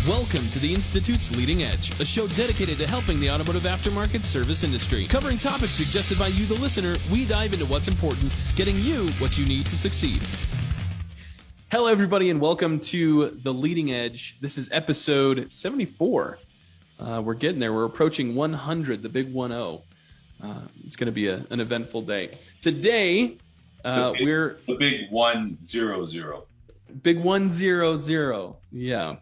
Welcome to the Institute's Leading Edge, a show dedicated to helping the automotive aftermarket service industry. Covering topics suggested by you, the listener, we dive into what's important, getting you what you need to succeed. Hello, everybody, and welcome to the Leading Edge. This is episode 74. We're getting there. We're approaching 100, the big 1-0. It's going to be an eventful day. Today, we're... The big 100. Big 100. Yeah.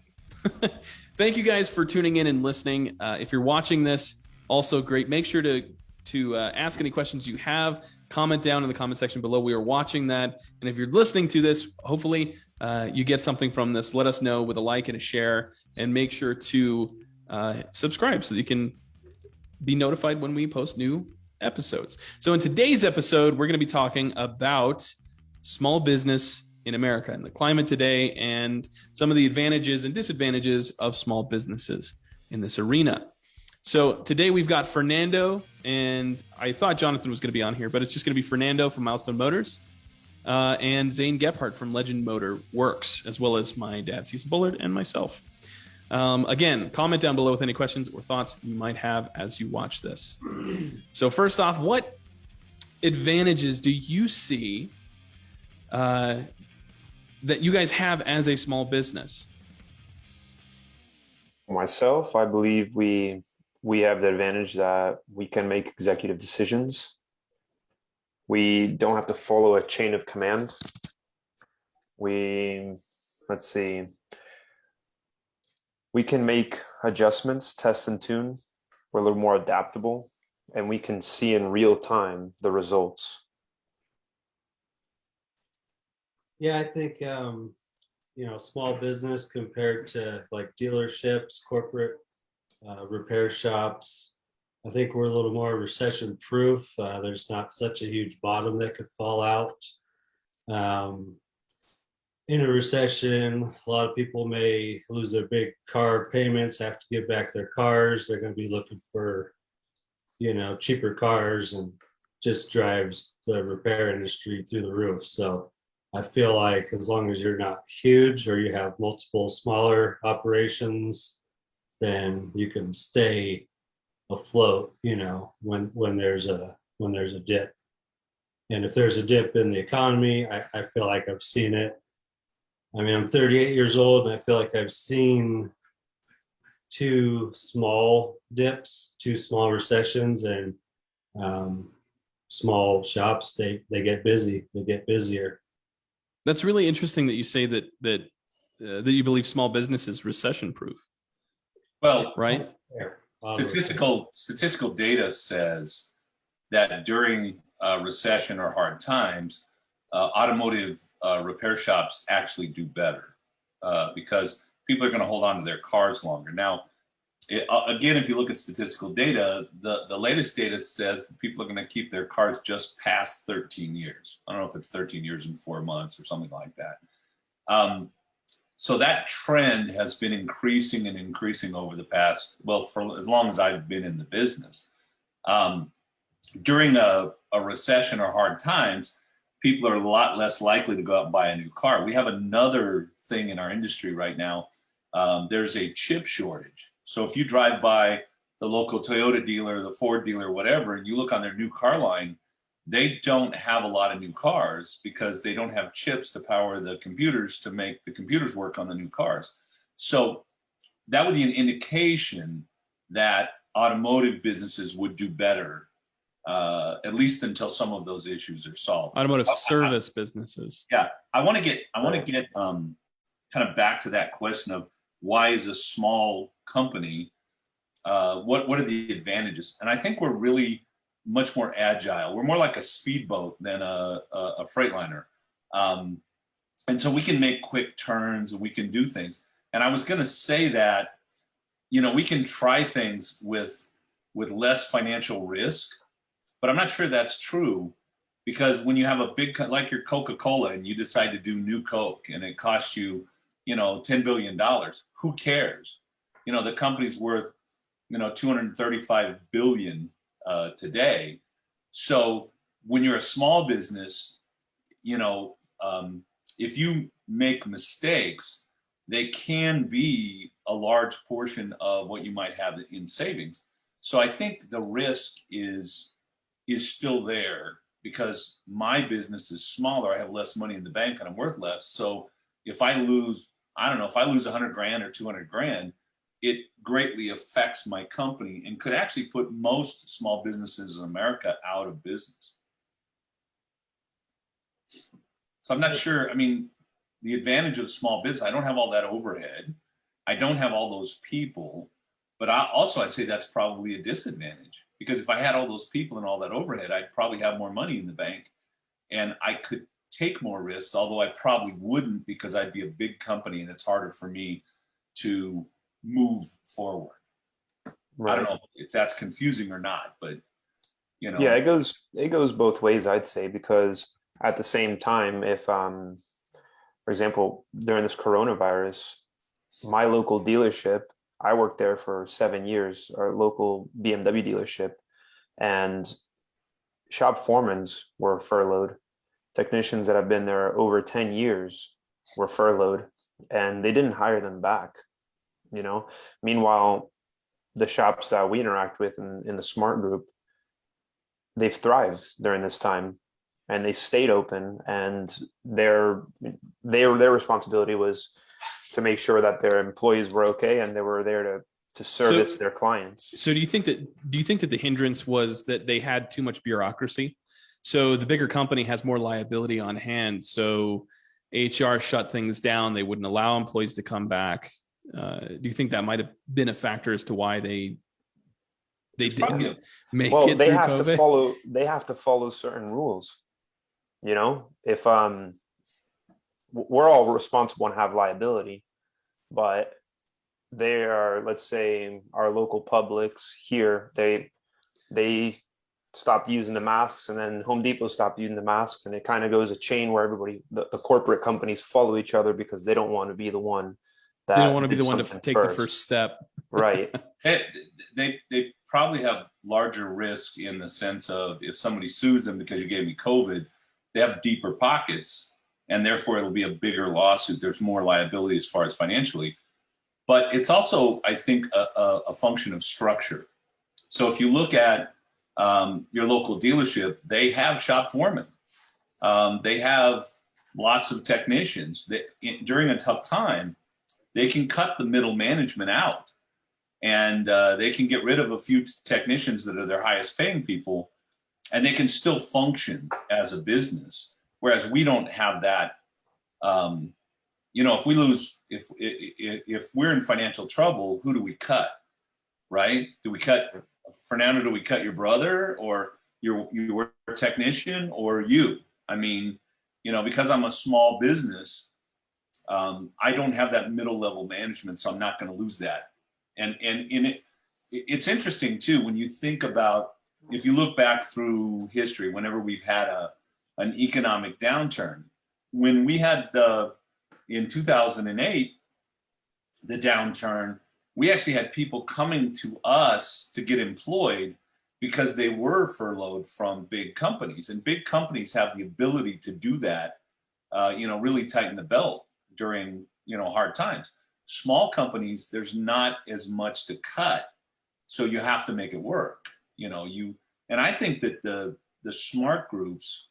Thank you guys for tuning in and listening. If you're watching this, also great. Make sure to ask any questions you have. Comment down in the comment section below. We are watching that. And if you're listening to this, hopefully you get something from this. Let us know with a like and a share. And make sure to subscribe so that you can be notified when we post new episodes. So in today's episode, we're going to be talking about small business in America and the climate today and some of the advantages and disadvantages of small businesses in this arena. So today we've got Fernando, and I thought Jonathan was going to be on here, but it's just going to be Fernando from Milestone Motors and Zane Gephardt from Legend Motor Works, as well as my dad, Cecil Bullard, and myself. Again, comment down below with any questions or thoughts you might have as you watch this. So first off, what advantages do you see that you guys have as a small business? Myself, I believe we have the advantage that we can make executive decisions. We don't have to follow a chain of command. We can make adjustments, test and tune. We're a little more adaptable, and we can see in real time the results. Yeah, I think, small business compared to like dealerships, corporate repair shops, I think we're a little more recession-proof. There's not such a huge bottom that could fall out. In a recession, a lot of people may lose their big car payments, have to give back their cars. They're going to be looking for, cheaper cars, and just drives the repair industry through the roof. So I feel like as long as you're not huge or you have multiple smaller operations, then you can stay afloat, when there's a dip. And if there's a dip in the economy, I feel like I've seen it. I mean, I'm 38 years old, and I feel like I've seen two small dips, two small recessions, and small shops, they get busy, they get busier. That's really interesting that you say that you believe small business is recession-proof. Well, right? Statistical data says that during recession or hard times, automotive repair shops actually do better because people are going to hold on to their cars longer. Now, again, if you look at statistical data, the latest data says that people are going to keep their cars just past 13 years. I don't know if it's 13 years and 4 months or something like that. So that trend has been increasing and increasing over the past, for as long as I've been in the business. During a recession or hard times, people are a lot less likely to go out and buy a new car. We have another thing in our industry right now. There's a chip shortage. So if you drive by the local Toyota dealer, the Ford dealer, whatever, and you look on their new car line, they don't have a lot of new cars because they don't have chips to power the computers to make the computers work on the new cars. So that would be an indication that automotive businesses would do better, at least until some of those issues are solved. Automotive service businesses. Yeah, I want to get kind of back to that question of why is a small company, what are the advantages? And I think we're really much more agile. We're more like a speedboat than a Freightliner. And so we can make quick turns and we can do things. And I was going to say that, we can try things with less financial risk, but I'm not sure that's true, because when you have a big, like your Coca-Cola, and you decide to do New Coke and it costs you, $10 billion, who cares? The company's worth, $235 billion today. So when you're a small business, if you make mistakes, they can be a large portion of what you might have in savings. So I think the risk is still there because my business is smaller. I have less money in the bank and I'm worth less. So if I lose, I don't know, if I lose 100 grand or 200 grand, it greatly affects my company and could actually put most small businesses in America out of business. So I'm not sure. I mean, the advantage of small business, I don't have all that overhead. I don't have all those people, but I'd say that's probably a disadvantage because if I had all those people and all that overhead, I'd probably have more money in the bank and I could take more risks, although I probably wouldn't because I'd be a big company and it's harder for me to move forward. Right. I don't know if that's confusing or not, but you know. Yeah, it goes both ways, I'd say, because at the same time, if for example, during this coronavirus, my local dealership, I worked there for 7 years, our local BMW dealership, and shop foremans were furloughed. Technicians that have been there over 10 years were furloughed, and they didn't hire them back, you know. Meanwhile, the shops that we interact with in the Smart Group, they've thrived during this time and they stayed open, and their responsibility was to make sure that their employees were okay and they were there to service their clients. So do you think that the hindrance was that they had too much bureaucracy? So the bigger company has more liability on hand. So HR shut things down. They wouldn't allow employees to come back. Do you think that might have been a factor as to why they didn't make it through COVID? They have to follow certain rules. You know, if we're all responsible and have liability, but they are, let's say, our local Publix here, they stopped using the masks, and then Home Depot stopped using the masks, and it kind of goes a chain where everybody, the corporate companies, follow each other because they don't want to be the one that they don't want to be the one to take the first step. Right. They probably have larger risk in the sense of if somebody sues them because you gave me COVID, they have deeper pockets and therefore it'll be a bigger lawsuit. There's more liability as far as financially, but it's also, I think, a function of structure. So if you look at your local dealership, they have shop foremen. They have lots of technicians that during a tough time, they can cut the middle management out and they can get rid of a few technicians that are their highest paying people, and they can still function as a business. Whereas we don't have that. You know, if we lose, if we're in financial trouble, who do we cut? Right? Do we cut Fernando? Do we cut your brother or your technician or you? I mean, you know, because I'm a small business, I don't have that middle level management, so I'm not going to lose that. And in it, it's interesting too when you think about, if you look back through history, whenever we've had an economic downturn, when we had in 2008 the downturn, we actually had people coming to us to get employed because they were furloughed from big companies, and big companies have the ability to do that. You know, really tighten the belt during, you know, hard times. Small companies, there's not as much to cut, so you have to make it work. You know, and I think that the smart groups,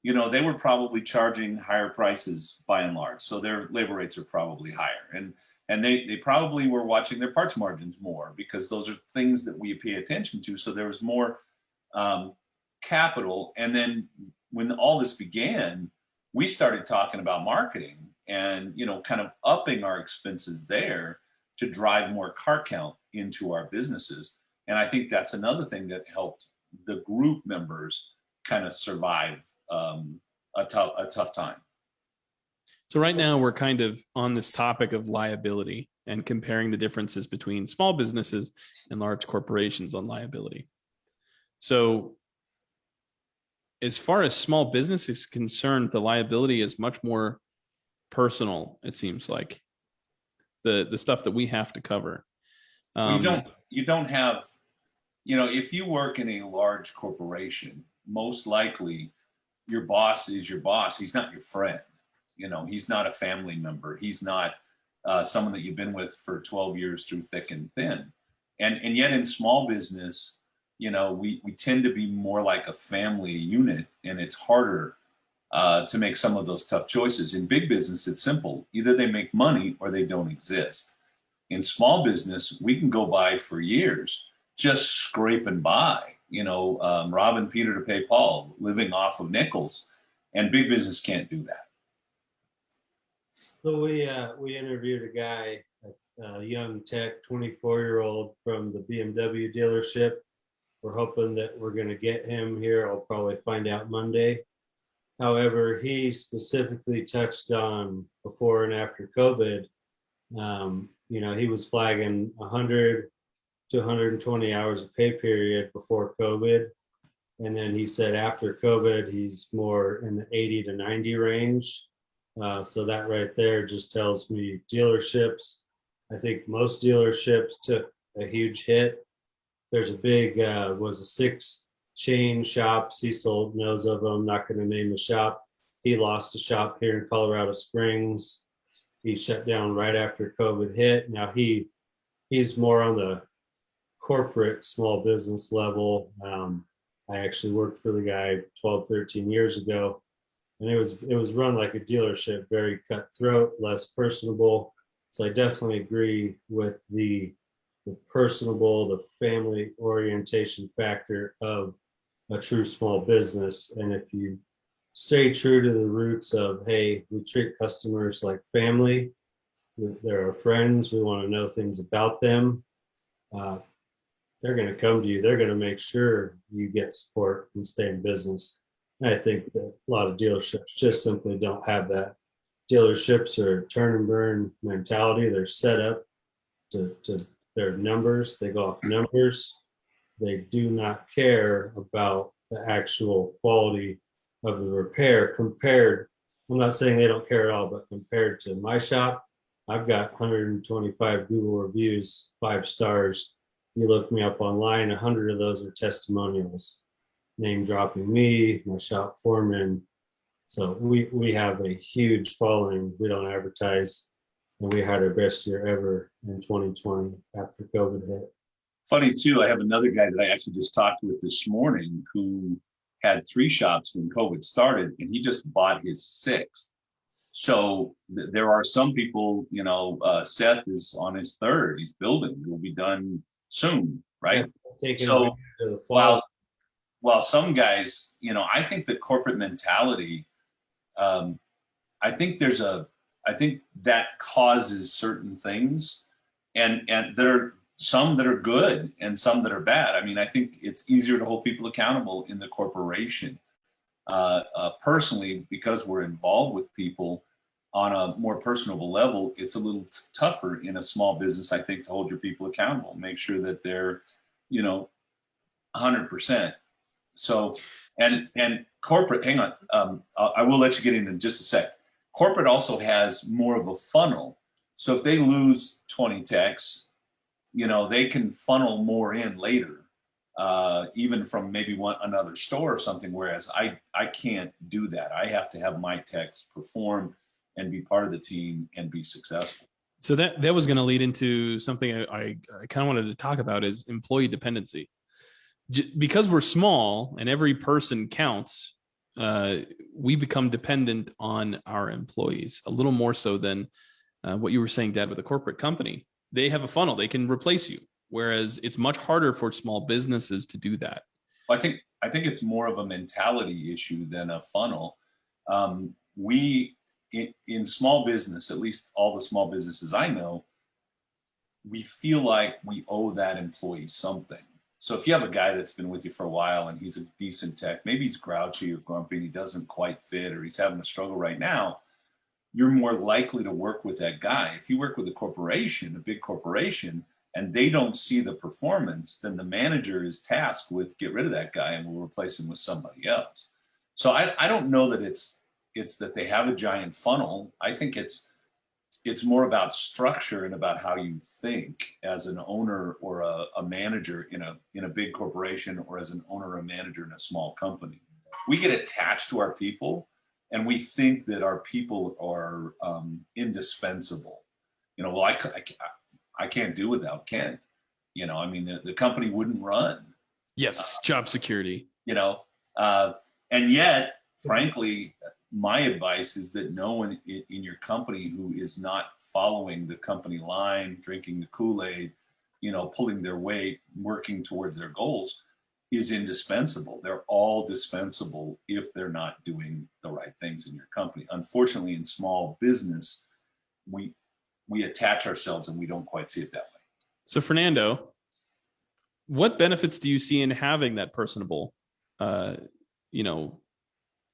you know, they were probably charging higher prices by and large, so their labor rates are probably higher, and they probably were watching their parts margins more because those are things that we pay attention to. So there was more capital, and then when all this began, we started talking about marketing and, you know, kind of upping our expenses there to drive more car count into our businesses. And I think that's another thing that helped the group members kind of survive a tough time. So right now we're kind of on this topic of liability and comparing the differences between small businesses and large corporations on liability. So as far as small business is concerned, the liability is much more personal, it seems like. The stuff that we have to cover. You don't have, you know, if you work in a large corporation, most likely your boss is your boss. He's not your friend. You know, he's not a family member. He's not someone that you've been with for 12 years through thick and thin. And yet in small business, we tend to be more like a family unit, and it's harder to make some of those tough choices. In big business, it's simple. Either they make money or they don't exist. In small business, we can go by for years just scraping by, robbing Peter to pay Paul, living off of nickels. And big business can't do that. So we interviewed a guy, a young tech, 24-year-old from the BMW dealership. We're hoping that we're going to get him here. I'll probably find out Monday. However, he specifically touched on before and after COVID. He was flagging 100 to 120 hours of pay period before COVID. And then he said after COVID, he's more in the 80 to 90 range. So that right there just tells me dealerships, I think most dealerships took a huge hit. There's a big, was a 6 chain shop. Cecil knows of them. I'm not going to name the shop. He lost a shop here in Colorado Springs. He shut down right after COVID hit. Now he's more on the corporate small business level. I actually worked for the guy 12, 13 years ago, and it was run like a dealership, very cutthroat, less personable. So I definitely agree with the personable, the family orientation factor of a true small business. And if you stay true to the roots of, hey, we treat customers like family, they're our friends, we want to know things about them, they're going to come to you. They're going to make sure you get support and stay in business. And I think that a lot of dealerships just simply don't have that. Dealerships are turn and burn mentality. They're set up to their numbers. They go off numbers. They do not care about the actual quality of the repair compared. I'm not saying they don't care at all, but compared to my shop, I've got 125 Google reviews, 5 stars. You look me up online, 100 of those are testimonials, name dropping me, my shop foreman. So we have a huge following. We don't advertise, and we had our best year ever in 2020 after COVID hit. Funny too, I have another guy that I actually just talked with this morning who had 3 shops when COVID started, and he just bought his 6th. So there are some people, Seth is on his 3rd. He's building. It will be done soon, right? So while some guys, I think the corporate mentality, I think that causes certain things, and there are some that are good and some that are bad. I mean, I think it's easier to hold people accountable in the corporation. Personally, because we're involved with people on a more personable level, it's a little tougher in a small business, I think, to hold your people accountable, make sure that they're, 100%. So, and corporate, hang on, I will let you get in just a sec. Corporate also has more of a funnel. So if they lose 20 techs, they can funnel more in later, even from maybe another store or something. Whereas I can't do that. I have to have my techs perform and be part of the team and be successful. So that was going to lead into something I kind of wanted to talk about is employee dependency. Because we're small and every person counts, we become dependent on our employees a little more so than what you were saying, Dad, with a corporate company. They have a funnel. They can replace you, whereas it's much harder for small businesses to do that. Well, I think it's more of a mentality issue than a funnel. In small business, at least all the small businesses I know, we feel like we owe that employee something. So if you have a guy that's been with you for a while and he's a decent tech, maybe he's grouchy or grumpy and he doesn't quite fit or he's having a struggle right now, you're more likely to work with that guy. If you work with a corporation, a big corporation, and they don't see the performance, then the manager is tasked with get rid of that guy and we'll replace him with somebody else. So I don't know that it's that they have a giant funnel. I think it's more about structure and about how you think as an owner or a manager in a big corporation, or as an owner or a manager in a small company. We get attached to our people and we think that our people are indispensable. well, I can't do without Kent. I mean, the company wouldn't run. Yes, job security. And yet, frankly, my advice is that no one in your company who is not following the company line, drinking the Kool-Aid, pulling their weight, working towards their goals is indispensable. They're all dispensable if they're not doing the right things in your company. Unfortunately, in small business, we attach ourselves and we don't quite see it that way. So Fernando, what benefits do you see in having that personable,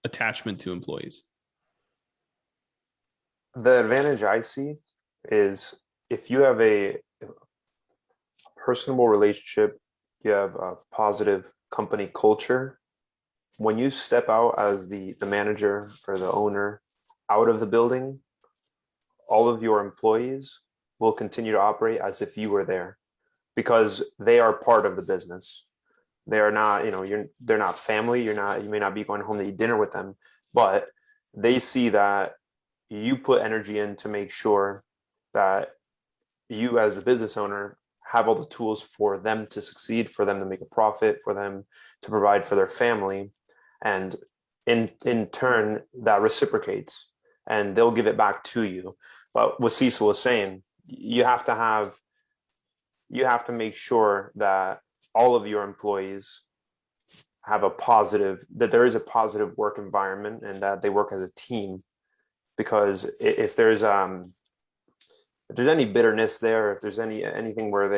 attachment to employees? The advantage I see is if you have a personable relationship, you have a positive company culture. When you step out as the manager or the owner out of the building, all of your employees will continue to operate as if you were there because they are part of the business. They are not, they're not family. You may not be going home to eat dinner with them, but they see that you put energy in to make sure that you as a business owner have all the tools for them to succeed, for them to make a profit, for them to provide for their family. And in turn, that reciprocates and they'll give it back to you. But what Cecil was saying, you have to make sure that all of your employees have that there is a positive work environment and that they work as a team. Because if there's any bitterness there, if there's anything where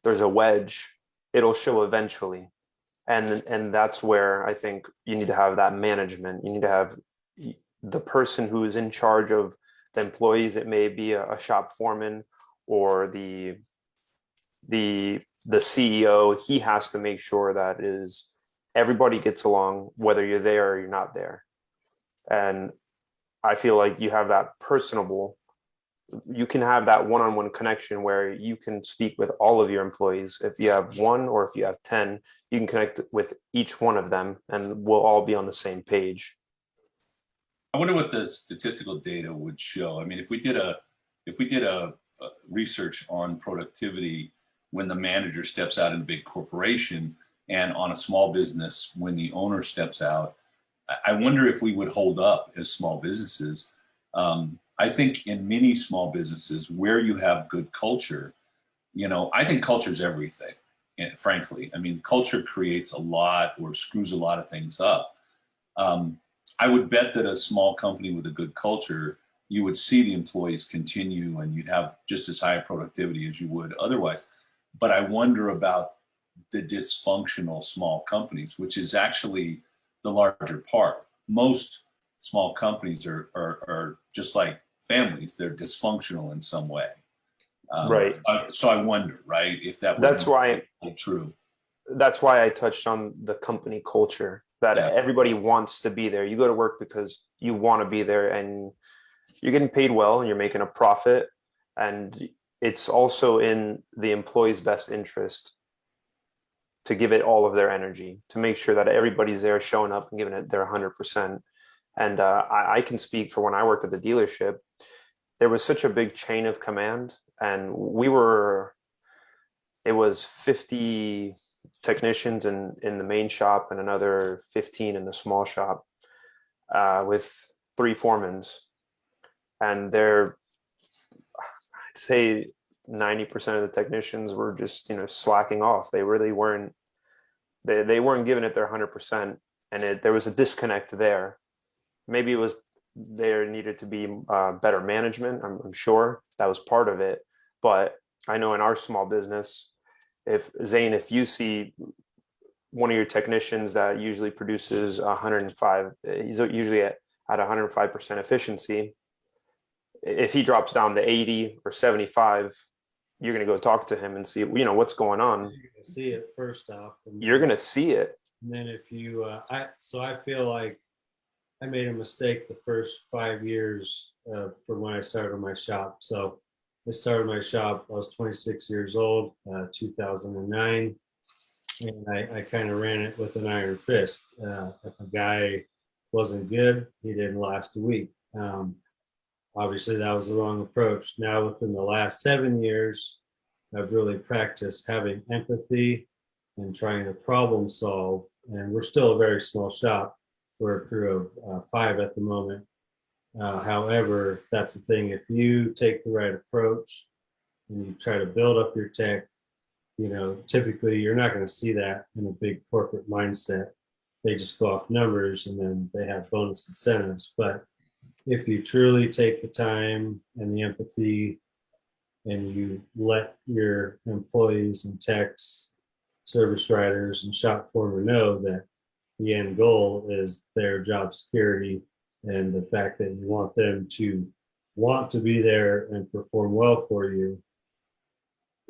there's a wedge, it'll show eventually. And that's where I think you need to have that management. You need to have the person who is in charge of the employees. It may be a shop foreman or the CEO. He has to make sure that everybody gets along, whether you're there or you're not there. And I feel like you have that you can have that one-on-one connection where you can speak with all of your employees. If you have one or if you have 10, you can connect with each one of them and we'll all be on the same page. I wonder what the statistical data would show. I mean, if we did a research on productivity when the manager steps out in a big corporation and on a small business when the owner steps out, I wonder if we would hold up as small businesses. I think in many small businesses where you have good culture, I think culture is everything. And frankly, I mean, culture creates a lot or screws a lot of things up. I would bet that a small company with a good culture, you would see the employees continue and you'd have just as high a productivity as you would otherwise. But I wonder about the dysfunctional small companies, which is actually the larger part. Most small companies are just like families. They're dysfunctional in some way. Right. So I wonder, right, if that's why true. That's why I touched on the company culture, that everybody wants to be there. You go to work because you want to be there and you're getting paid well and you're making a profit. And it's also in the employee's best interest to give it all of their energy, to make sure that everybody's there showing up and giving it their 100%. And I can speak for when I worked at the dealership, there was such a big chain of command and it was 50 technicians in the main shop and another 15 in the small shop with 3 foremans. And I'd say 90% of the technicians were just, slacking off. They really weren't, they weren't giving it their 100%. And there was a disconnect there. Maybe there needed to be better management. I'm sure that was part of it. But I know in our small business, if you see one of your technicians that usually produces 105, he's usually at 105% efficiency. If he drops down to 80 or 75, you're going to go talk to him and see, what's going on. You're going to see it first off. You're going to see it. And then if you, I feel like I made a mistake the first 5 years from when I started my shop. So I started my shop, I was 26 years old, 2009. And I kind of ran it with an iron fist. If a guy wasn't good, he didn't last a week. Obviously, that was the wrong approach. Now, within the last 7 years, I've really practiced having empathy and trying to problem solve. And we're still a very small shop. We're a crew of 5 at the moment. However, that's the thing. If you take the right approach and you try to build up your tech, typically you're not going to see that in a big corporate mindset. They just go off numbers and then they have bonus incentives. But if you truly take the time and the empathy and you let your employees and techs, service writers, and shop foremen know that the end goal is their job security and the fact that you want them to want to be there and perform well for you,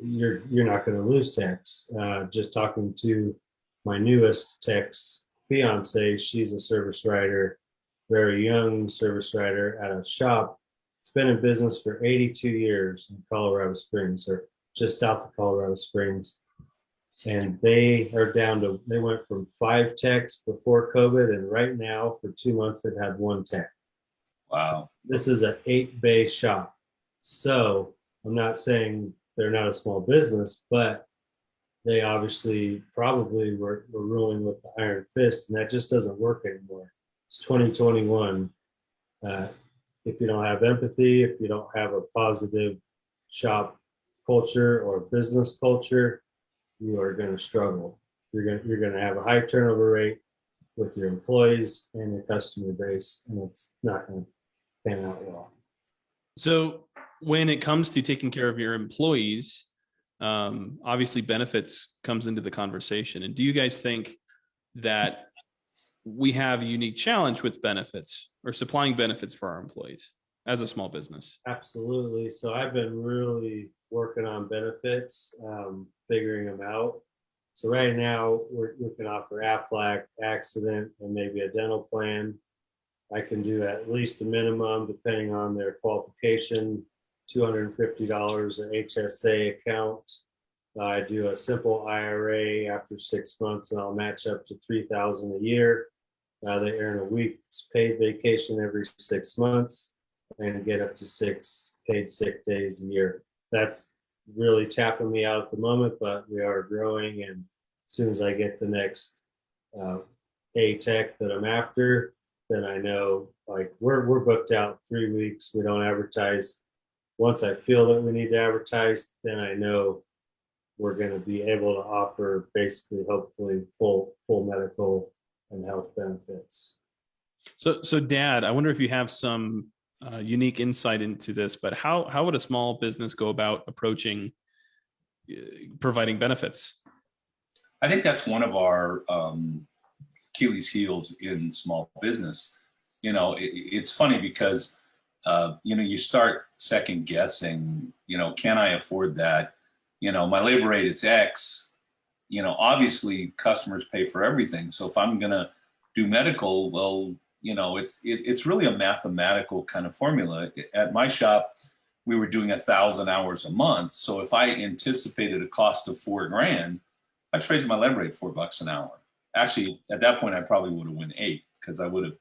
you're not going to lose techs. Just talking to my newest tech's fiance, she's a service writer, very young service writer at a shop. It's been in business for 82 years in Colorado Springs, or just south of Colorado Springs. And they went from 5 techs before COVID, and right now for 2 months they've had 1 tech. Wow. This is an 8-bay shop. So I'm not saying they're not a small business, but they obviously probably were ruling with the iron fist, and that just doesn't work anymore. It's 2021. If you don't have empathy, if you don't have a positive shop culture or business culture, you are going to struggle. You're going to have a high turnover rate with your employees and your customer base, and it's not going to pan out well. So when it comes to taking care of your employees, obviously benefits comes into the conversation. And do you guys think that we have a unique challenge with benefits or supplying benefits for our employees as a small business? Absolutely. So I've been really working on benefits, figuring them out. So right now we can offer Aflac, accident, and maybe a dental plan. I can do at least a minimum, depending on their qualification, $250 an HSA account. I do a simple IRA after 6 months, and I'll match up to $3,000 a year. They earn a week's paid vacation every 6 months and get up to 6 paid sick days a year. That's really tapping me out at the moment, but we are growing. And as soon as I get the next A tech that I'm after, then I know like we're booked out 3 weeks. We don't advertise. Once I feel that we need to advertise, then I know we're going to be able to offer basically, hopefully, full medical and health benefits. So Dad, I wonder if you have some unique insight into this, but how would a small business go about approaching providing benefits? I think that's one of our Achilles heels in small business. It's funny because, you start second guessing, can I afford that? My labor rate is X. Obviously customers pay for everything. So if I'm going to do medical, well, it's really a mathematical kind of formula. At my shop, we were doing 1,000 hours a month. So if I anticipated a cost of $4,000, I'd raise my labor rate $4 an hour. Actually, at that point, I probably would have went 8 because I would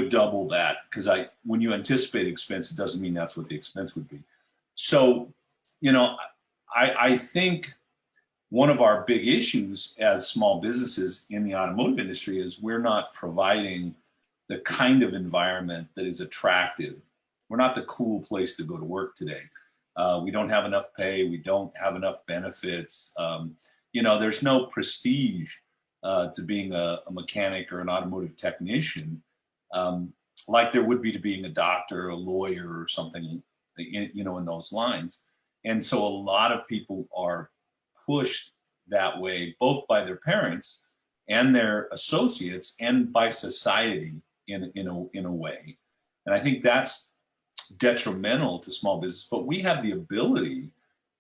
double that because when you anticipate expense, it doesn't mean that's what the expense would be. So, I think one of our big issues as small businesses in the automotive industry is we're not providing the kind of environment that is attractive. We're not the cool place to go to work today. We don't have enough pay. We don't have enough benefits. There's no prestige to being a mechanic or an automotive technician like there would be to being a doctor, a lawyer, or something, in those lines. And so a lot of people are pushed that way, both by their parents and their associates and by society in a way. And I think that's detrimental to small business, but we have the ability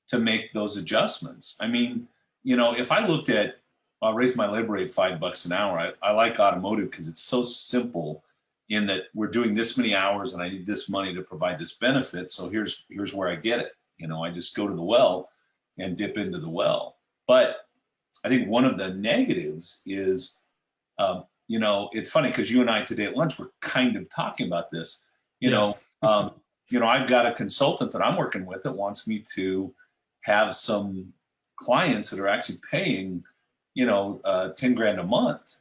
to make those adjustments. I mean, if I looked at, I'll raise my labor rate $5 an hour. I like automotive because it's so simple in that we're doing this many hours and I need this money to provide this benefit. So here's where I get it. I just go to the well and dip into the well. But I think one of the negatives is, it's funny because you and I today at lunch were kind of talking about this. You Yeah. know, I've got a consultant that I'm working with that wants me to have some clients that are actually paying, 10 grand a month,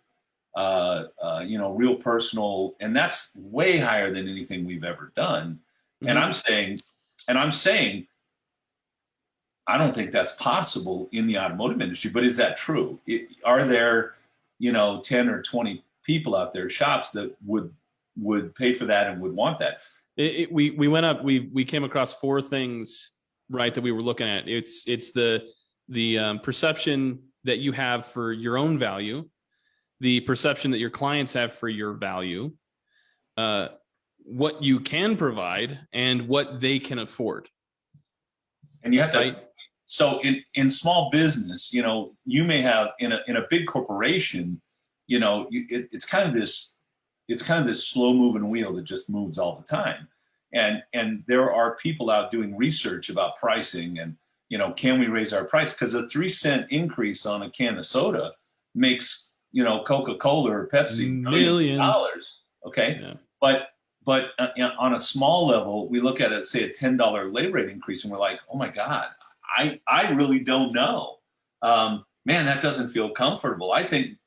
real personal, and that's way higher than anything we've ever done. And I'm saying, I don't think that's possible in the automotive industry, but is that true? Are there, 10 or 20 people out there, shops that would pay for that and would want that? We went up, we came across four things, right, that we were looking at. It's the perception that you have for your own value, the perception that your clients have for your value, what you can provide, and what they can afford. And you have to, right? So in small business, you may have in a big corporation, it's kind of this slow moving wheel that just moves all the time. And there are people out doing research about pricing and, can we raise our price? Because a 3-cent increase on a can of soda makes, Coca-Cola or Pepsi Millions. dollars. Okay. Yeah. But on a small level, we look at it, say a $10 labor rate increase, and we're like, oh my God, I really don't know. Man, that doesn't feel comfortable. I think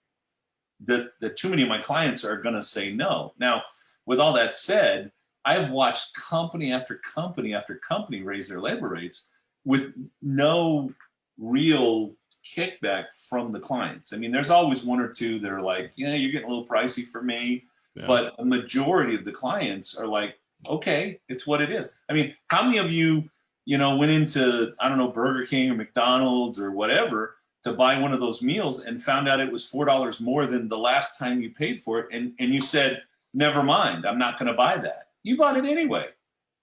that too many of my clients are going to say no. Now, with all that said, I've watched company after company after company raise their labor rates with no real kickback from the clients. I mean, there's always one or two that are like, you're getting a little pricey for me. Yeah. But the majority of the clients are like, okay, it's what it is. I mean, how many of you, went into, I don't know, Burger King or McDonald's or whatever to buy one of those meals and found out it was $4 more than the last time you paid for it. And you said, never mind, I'm not going to buy that. You bought it anyway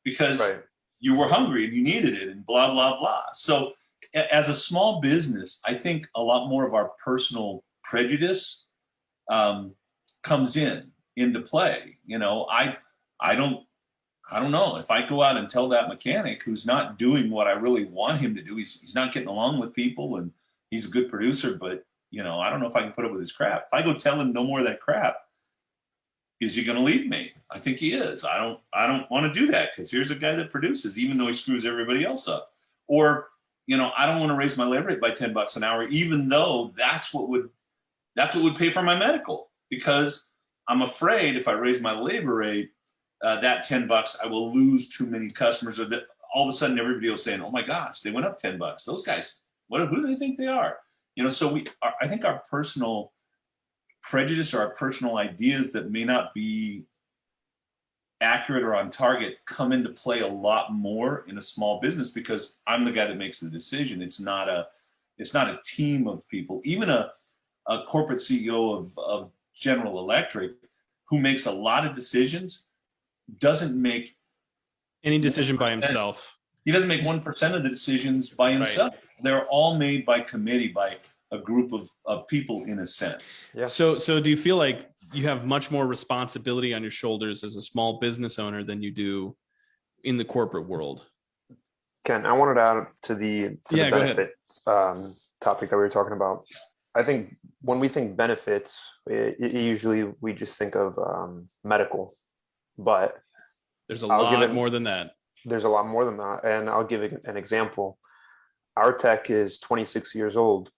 because you were hungry and you needed it and blah, blah, blah. So as a small business, I think a lot more of our personal prejudice comes into play. I don't know if I go out and tell that mechanic who's not doing what I really want him to do, he's not getting along with people and he's a good producer, but I don't know if I can put up with his crap. If I go tell him no more of that crap, is he going to leave me? I think he is. I don't want to do that because here's a guy that produces, even though he screws everybody else up. Or, I don't want to raise my labor rate by $10 an hour, even though that's what would pay for my medical, because I'm afraid if I raise my labor rate, that $10, I will lose too many customers, or that all of a sudden everybody will saying, oh my gosh, they went up $10. Those guys, who do they think they are? So I think our personal prejudice or our personal ideas that may not be accurate or on target come into play a lot more in a small business because I'm the guy that makes the decision. It's not a team of people. Even a corporate CEO of General Electric who makes a lot of decisions doesn't make any decision by himself. He doesn't make 1% of the decisions by himself. Right. They're all made by committee, by a group of people in a sense. Yeah. So do you feel like you have much more responsibility on your shoulders as a small business owner than you do in the corporate world? Ken, I wanted to add to the benefit topic that we were talking about. I think when we think benefits, usually we just think of medical, but there's a lot more than that. There's a lot more than that. And I'll give an example. Our tech is 26 years old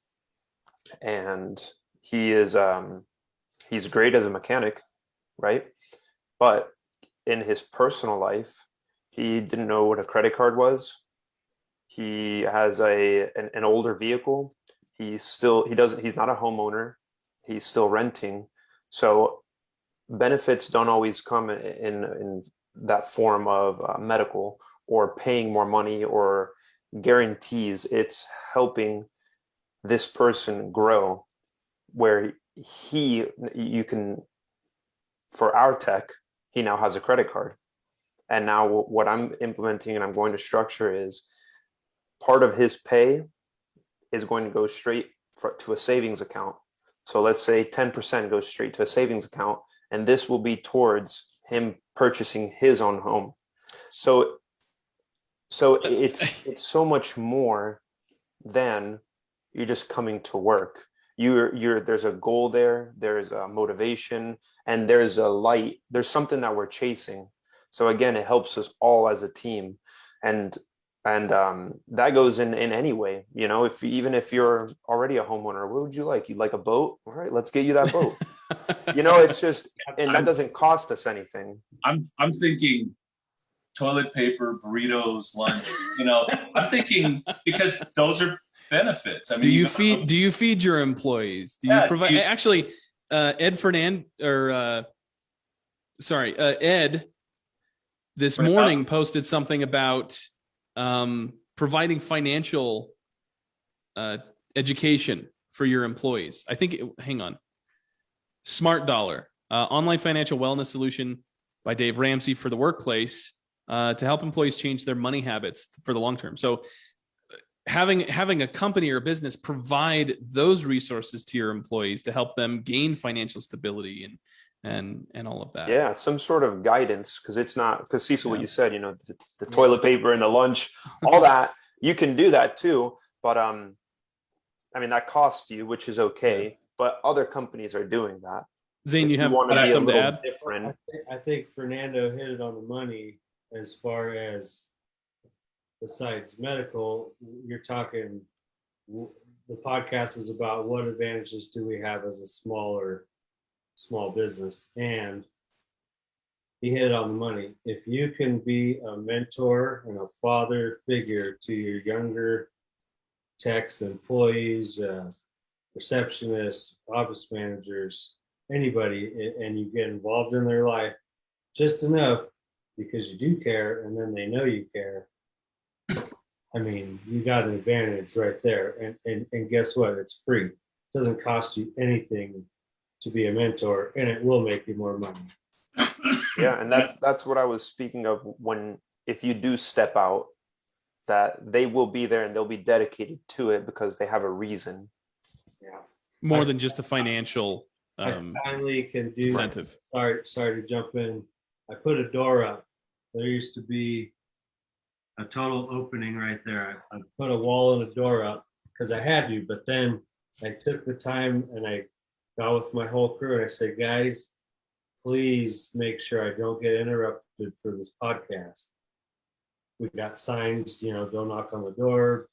and he is, he's great as a mechanic, right? But in his personal life, he didn't know what a credit card was. He has an older vehicle. He's not a homeowner. He's still renting. So benefits don't always come in that form of medical or paying more money or guarantees. It's helping this person grow where for our tech, he now has a credit card. And now what I'm implementing and I'm going to structure is part of his pay is going to go straight to a savings account. So let's say 10% goes straight to a savings account, and this will be towards him purchasing his own home. So it's so much more than you're just coming to work. There's a goal there, there's a motivation, and there's a light. There's something that we're chasing. So again, it helps us all as a team. And that goes in any way, you know, even if you're already a homeowner, what would you like? You'd like a boat? All right, let's get you that boat. You know, it's just, and that doesn't cost us anything. I'm thinking toilet paper, burritos, lunch. You know, I'm thinking because those are benefits. I mean, do you feed your employees? Do you provide? Actually, Ed this morning posted something about providing financial education for your employees. I think, hang on. Smart Dollar, online financial wellness solution by Dave Ramsey for the workplace to help employees change their money habits for the long term. So having a company or a business provide those resources to your employees to help them gain financial stability and all of that. Yeah, some sort of guidance, because it's not, because Cecil, what you said, you know, the toilet paper and the lunch, all that, you can do that too. But I mean, that costs you, which is okay. But other companies are doing that. Zane, you want to be something to add? Different. I think Fernando hit it on the money as far as besides medical. You're talking, the podcast is about what advantages do we have as a small business, and he hit it on the money. If you can be a mentor and a father figure to your younger techs, employees, receptionists, office managers, anybody, and you get involved in their life just enough because you do care, and then they know you care, I mean, you got an advantage right there. And guess what? It's free. It doesn't cost you anything to be a mentor, and it will make you more money. Yeah, and that's what I was speaking of, if you do step out, that they will be there and they'll be dedicated to it because they have a reason. Yeah. More than just a financial I finally can do incentive. Sorry to jump in. I put a door up. There used to be a total opening right there. I put a wall and a door up because I had to, but then I took the time and I got with my whole crew and I said, guys, please make sure I don't get interrupted for this podcast. We got signs, you know, don't knock on the door,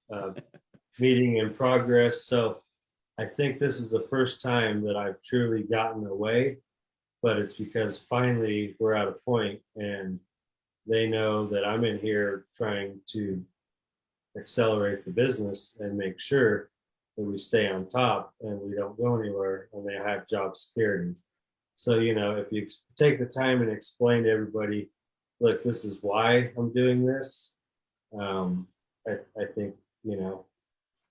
meeting in progress. So I think this is the first time that I've truly gotten away, but it's because finally we're at a point and they know that I'm in here trying to accelerate the business and make sure that we stay on top and we don't go anywhere and they have job security. So, you know, if you take the time and explain to everybody, look, this is why I'm doing this, I think, you know,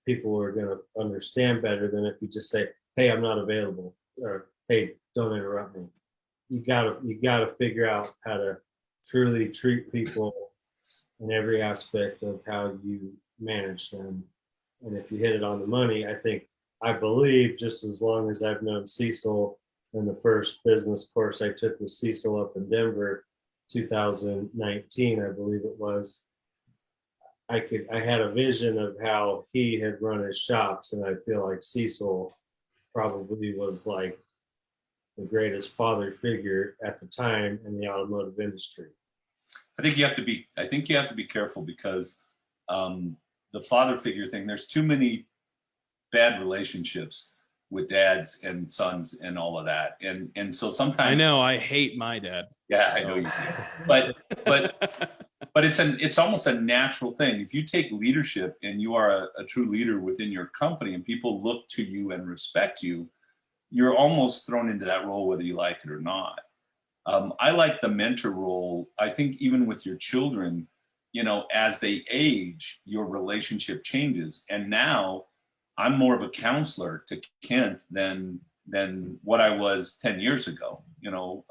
people are going to understand better than if you just say, hey, I'm not available, or hey, don't interrupt me. You gotta figure out how to truly treat people in every aspect of how you manage them. And if you hit it on the money, I believe just as long as I've known Cecil, in the first business course I took with Cecil up in Denver, 2019, I believe it was, I had a vision of how he had run his shops, and I feel like Cecil probably was like the greatest father figure at the time in the automotive industry. I think you have to be careful because the father figure thing, there's too many bad relationships with dads and sons and all of that. And so sometimes I know I hate my dad. Yeah, so. I know you do. But it's almost a natural thing. If you take leadership and you are a true leader within your company and people look to you and respect you, you're almost thrown into that role whether you like it or not. I like the mentor role. I think even with your children, you know, as they age, your relationship changes. And now I'm more of a counselor to Kent than what I was 10 years ago, you know,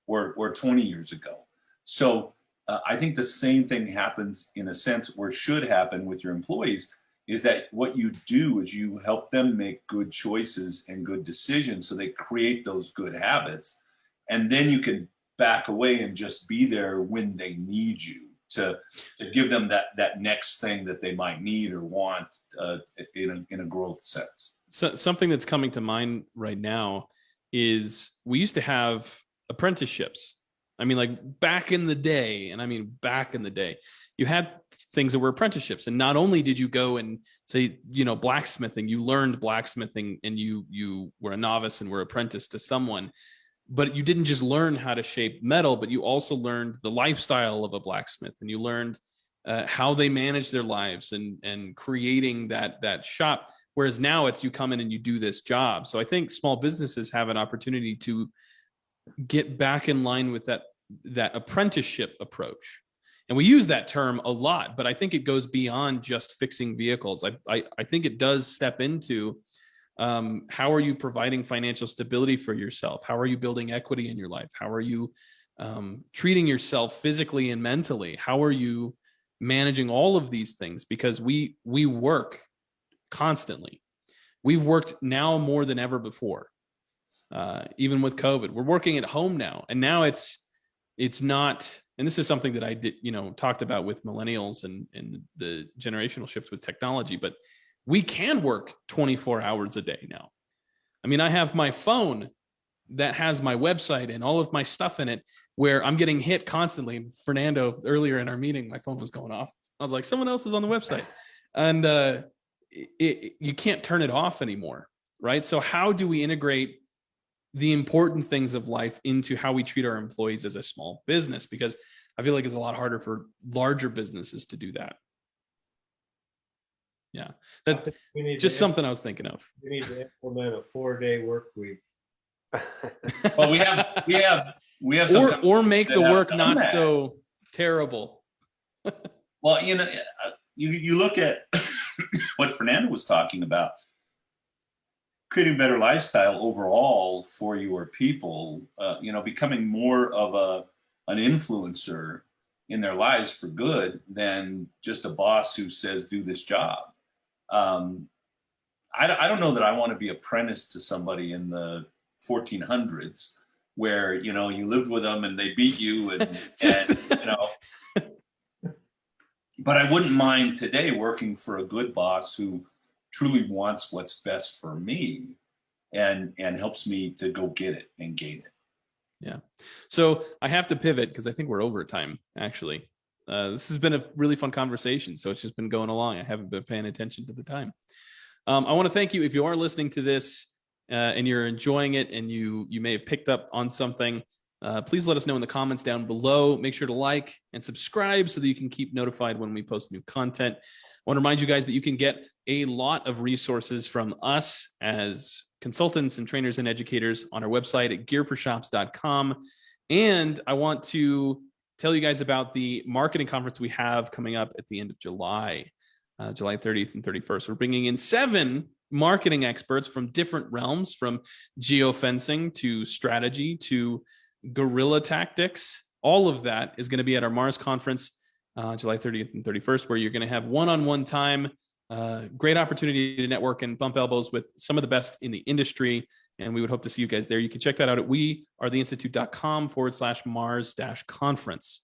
or 20 years ago. So I think the same thing happens in a sense, or should happen with your employees, is that what you do is you help them make good choices and good decisions so they create those good habits. And then you can back away and just be there when they need you to give them that next thing that they might need or want in a growth sense. So something that's coming to mind right now is we used to have apprenticeships. I mean, like back in the day, and I mean back in the day, you had things that were apprenticeships, and not only did you go and say, blacksmithing, you learned blacksmithing, and you were a novice and were apprenticed to someone, but you didn't just learn how to shape metal, but you also learned the lifestyle of a blacksmith, and you learned how they manage their lives and creating that shop. Whereas now it's you come in and you do this job. So I think small businesses have an opportunity to get back in line with that apprenticeship approach. And we use that term a lot, but I think it goes beyond just fixing vehicles. I think it does step into how are you providing financial stability for yourself? How are you building equity in your life? How are you treating yourself physically and mentally? How are you managing all of these things? Because we work constantly. We've worked now more than ever before. Even with COVID, we're working at home now, and now it's not. And this is something that I did, talked about with millennials and the generational shift with technology. But we can work 24 hours a day now. I mean, I have my phone that has my website and all of my stuff in it, where I'm getting hit constantly. Fernando, earlier in our meeting, my phone was going off. I was like, someone else is on the website, and you can't turn it off anymore, right? So how do we integrate the important things of life into how we treat our employees as a small business? Because I feel like it's a lot harder for larger businesses to do that. Yeah, that's just something I was thinking of. We need to implement a 4-day work week. Well, we have some or make the work not so terrible. Well, you look at what Fernando was talking about, creating a better lifestyle overall for your people, becoming more of an influencer in their lives for good than just a boss who says, do this job. I don't know that I want to be apprenticed to somebody in the 1400s where, you lived with them and they beat you and but I wouldn't mind today working for a good boss who truly wants what's best for me and helps me to go get it and gain it. Yeah. So I have to pivot because I think we're over time, actually. This has been a really fun conversation. So it's just been going along. I haven't been paying attention to the time. I want to thank you. If you are listening to this and you're enjoying it and you may have picked up on something, please let us know in the comments down below. Make sure to like and subscribe so that you can keep notified when we post new content. I want to remind you guys that you can get a lot of resources from us as consultants and trainers and educators on our website at gearforshops.com. And I want to tell you guys about the marketing conference we have coming up at the end of July, July 30th and 31st. We're bringing in 7 marketing experts from different realms, from geofencing to strategy to guerrilla tactics. All of that is going to be at our Mars conference, July 30th and 31st, where you're going to have one-on-one time, great opportunity to network and bump elbows with some of the best in the industry. And we would hope to see you guys there. You can check that out at wearetheinstitute.com/Mars-conference.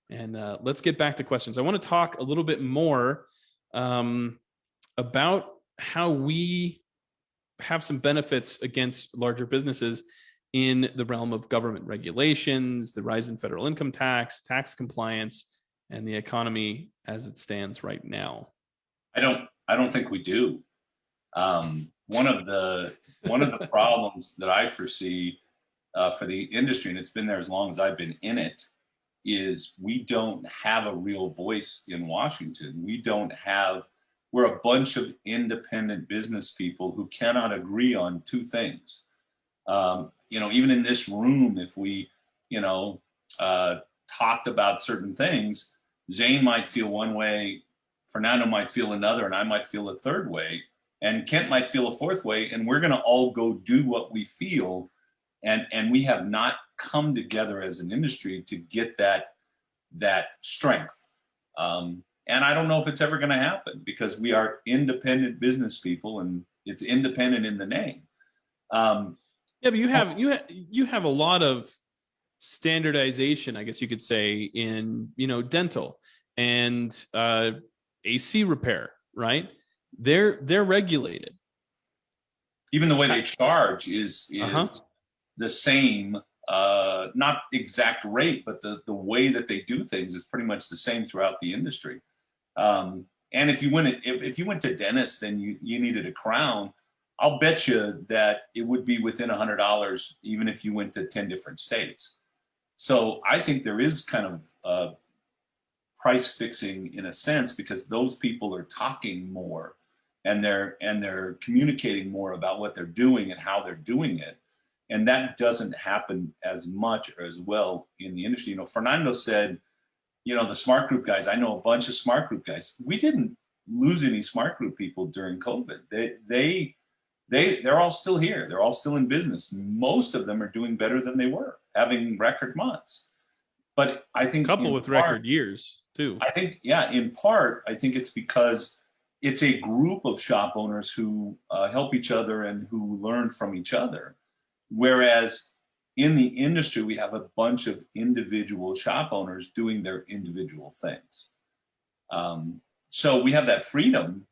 And let's get back to questions. I want to talk a little bit more about how we have some benefits against larger businesses in the realm of government regulations, the rise in federal income tax, tax compliance, and the economy as it stands right now. I don't think we do. One of the problems that I foresee for the industry, and it's been there as long as I've been in it, is we don't have a real voice in Washington. We're a bunch of independent business people who cannot agree on 2 things. Even in this room, if we, talked about certain things, Zane might feel one way, Fernando might feel another, and I might feel a third way, and Kent might feel a fourth way, and we're going to all go do what we feel, and we have not come together as an industry to get that strength. And I don't know if it's ever going to happen because we are independent business people, and it's independent in the name. Yeah, but you have a lot of standardization, I guess you could say, in dental and AC repair, right? They're regulated. Even the way they charge is the same not exact rate, but the way that they do things is pretty much the same throughout the industry. And if you went to dentist and you needed a crown, I'll bet you that it would be within $100, even if you went to 10 different states. So I think there is kind of price fixing in a sense, because those people are talking more and they're communicating more about what they're doing and how they're doing it. And that doesn't happen as much or as well in the industry. You know, Fernando said, you know, the smart group guys, I know a bunch of smart group guys. We didn't lose any smart group people during COVID. They're all still here. They're all still in business. Most of them are doing better than they were, having record months. But I think couple with record years too. I think, yeah, in part, I think it's because it's a group of shop owners who help each other and who learn from each other. Whereas in the industry, we have a bunch of individual shop owners doing their individual things. So we have that freedom.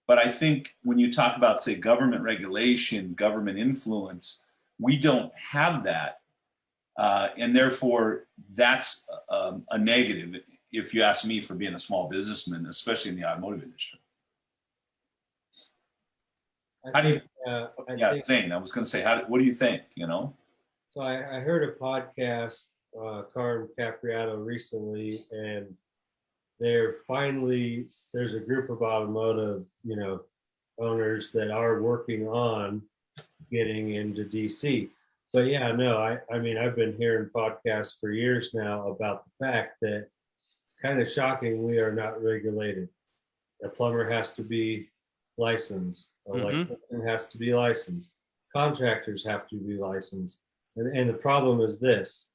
But I think when you talk about, say, government regulation, government influence, we don't have that. And therefore, that's a negative, if you ask me, for being a small businessman, especially in the automotive industry. Zane, I was going to say, what do you think, you know? So I heard a podcast, Carm Capriato, recently, and there's a group of automotive, you know, owners that are working on getting into DC. But yeah, no, I mean, I've been hearing podcasts for years now about the fact that it's kind of shocking we are not regulated. A plumber has to be licensed, electrician has to be licensed, contractors have to be licensed. And the problem is this: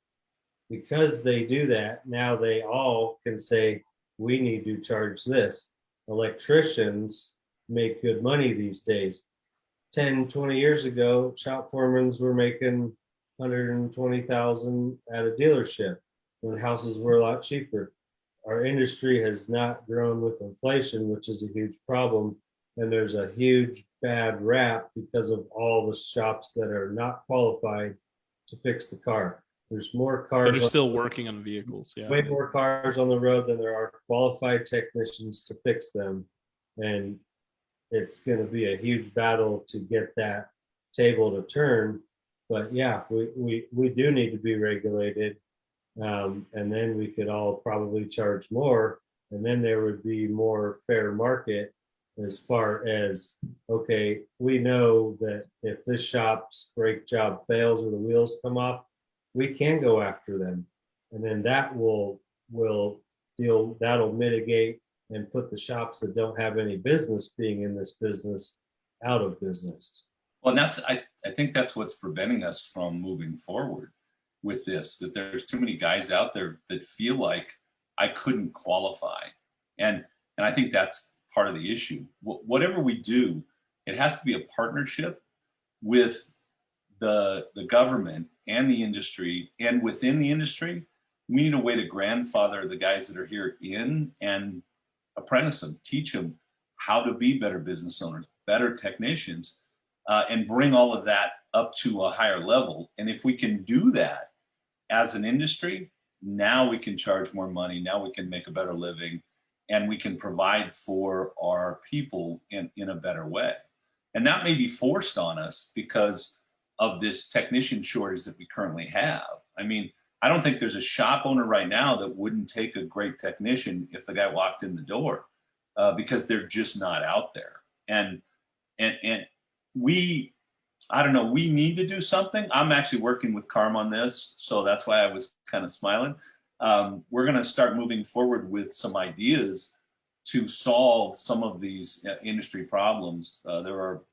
because they do that, now they all can say, we need to charge this. Electricians make good money these days. 10, 20 years ago, shop foremans were making $120,000 at a dealership when houses were a lot cheaper. Our industry has not grown with inflation, which is a huge problem. And there's a huge bad rap because of all the shops that are not qualified to fix the car. There's more cars. They're still working on vehicles. Yeah. Way more cars on the road than there are qualified technicians to fix them. And it's going to be a huge battle to get that table to turn. But yeah, we do need to be regulated. And then we could all probably charge more. And then there would be more fair market as far as, okay, we know that if this shop's brake job fails or the wheels come off, we can go after them. And then that will that'll mitigate and put the shops that don't have any business being in this business out of business. Well, and I think that's what's preventing us from moving forward with this, that there's too many guys out there that feel like I couldn't qualify. And I think that's part of the issue. Whatever we do, it has to be a partnership with the government and the industry, and within the industry, we need a way to grandfather the guys that are here in and apprentice them, teach them how to be better business owners, better technicians, and bring all of that up to a higher level. And if we can do that as an industry, now we can charge more money, now we can make a better living, and we can provide for our people in a better way. And that may be forced on us because of this technician shortage that we currently have. I mean, I don't think there's a shop owner right now that wouldn't take a great technician if the guy walked in the door, because they're just not out there. And we, I don't know, we need to do something. I'm actually working with Carm on this, so that's why I was kind of smiling. We're going to start moving forward with some ideas to solve some of these industry problems.